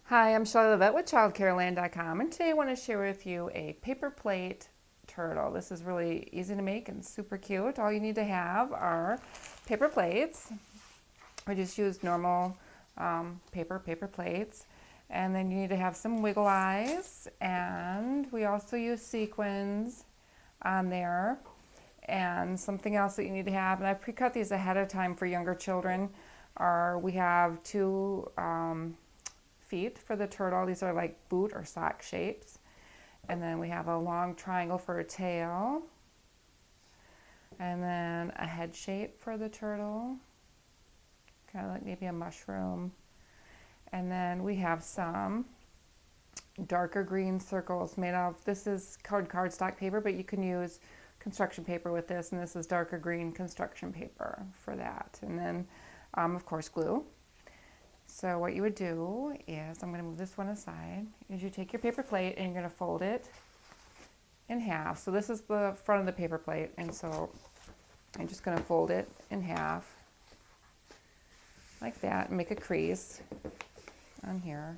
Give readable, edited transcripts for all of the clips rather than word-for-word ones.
Hi, I'm Shelley Levette with childcareland.com, and today I want to share with you a paper plate turtle. This is really easy to make and super cute. All you need to have are paper plates. I just use normal paper plates. And then you need to have some wiggle eyes, and we also use sequins on there. And something else that you need to have, and I pre-cut these ahead of time for younger children, we have two feet for the turtle. These are like boot or sock shapes. And then we have a long triangle for a tail. And then a head shape for the turtle, kind of like maybe a mushroom. And then we have some darker green circles made of, this is cardstock paper, but you can use construction paper with this, and this is darker green construction paper for that. And then, of course, glue. So what you would do is, I'm going to move this one aside, is you take your paper plate and you're going to fold it in half. So this is the front of the paper plate, and so I'm just going to fold it in half like that and make a crease on here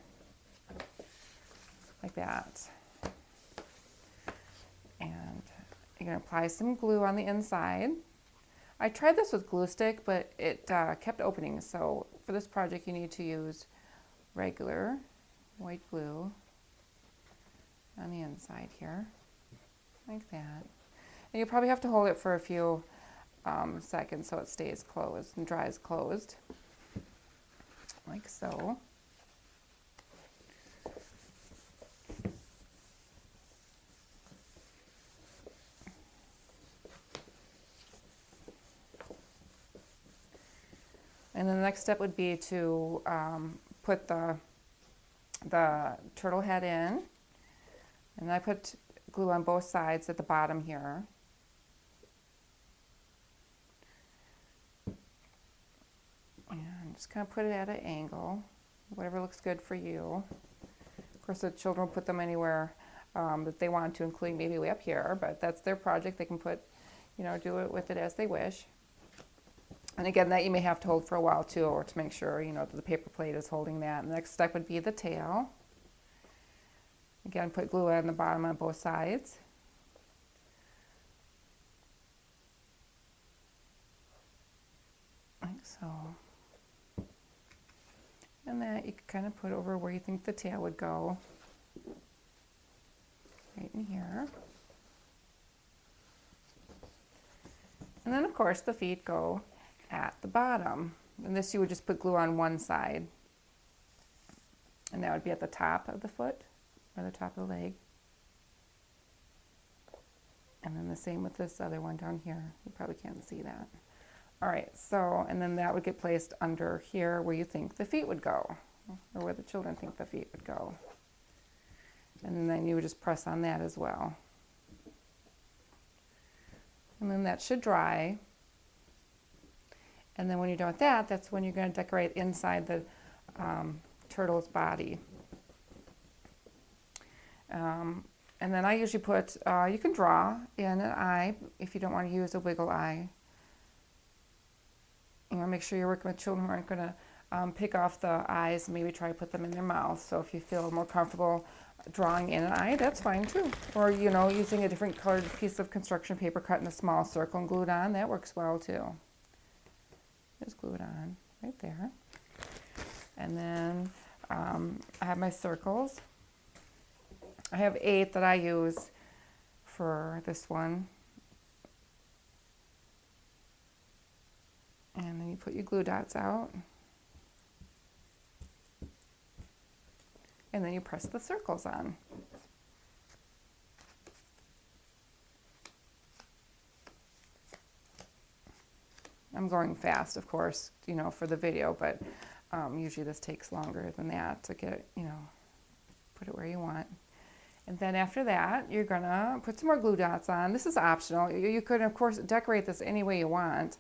like that. And you're going to apply some glue on the inside. I tried this with glue stick, but it kept opening, so for this project you need to use regular white glue on the inside here, like that. And you probably have to hold it for a few seconds so it stays closed and dries closed, like so. And then the next step would be to put the turtle head in. And I put glue on both sides at the bottom here. And just kind of put it at an angle, whatever looks good for you. Of course, the children will put them anywhere that they want to, including maybe way up here, but that's their project. They can put, do it with it as they wish. And again, that you may have to hold for a while too, or to make sure, that the paper plate is holding that. And the next step would be the tail. Again, put glue on the bottom on both sides. Like so. And that you can kind of put over where you think the tail would go. Right in here. And then of course the feet go at the bottom. And this you would just put glue on one side. And that would be at the top of the foot, or the top of the leg. And then the same with this other one down here. You probably can't see that. All right, so, and then that would get placed under here where you think the feet would go, or where the children think the feet would go. And then you would just press on that as well. And then that should dry. And then when you're done with that, that's when you're going to decorate inside the turtle's body. And then I usually put, you can draw in an eye if you don't want to use a wiggle eye. Make sure you're working with children who aren't going to pick off the eyes and maybe try to put them in their mouth. So if you feel more comfortable drawing in an eye, that's fine too. Or, using a different colored piece of construction paper cut in a small circle and glued on, that works well too. Just glue it on right there. And then I have my circles. I have 8 that I use for this one. And then you put your glue dots out. And then you press the circles on. I'm going fast, of course, for the video, but usually this takes longer than that to get, put it where you want. And then after that, you're gonna put some more glue dots on. This is optional. You could, of course, decorate this any way you want.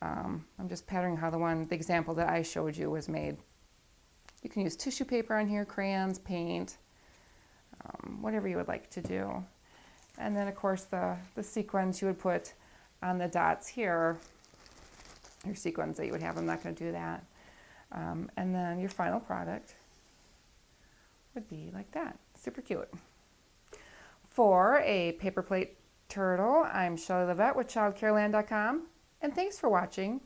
I'm just patterning how the example that I showed you was made. You can use tissue paper on here, crayons, paint, whatever you would like to do. And then, of course, the sequins you would put on the dots here, your sequins that you would have. I'm not going to do that. And then your final product would be like that. Super cute. For a paper plate turtle, I'm Shelley Levette with childcareland.com, and thanks for watching.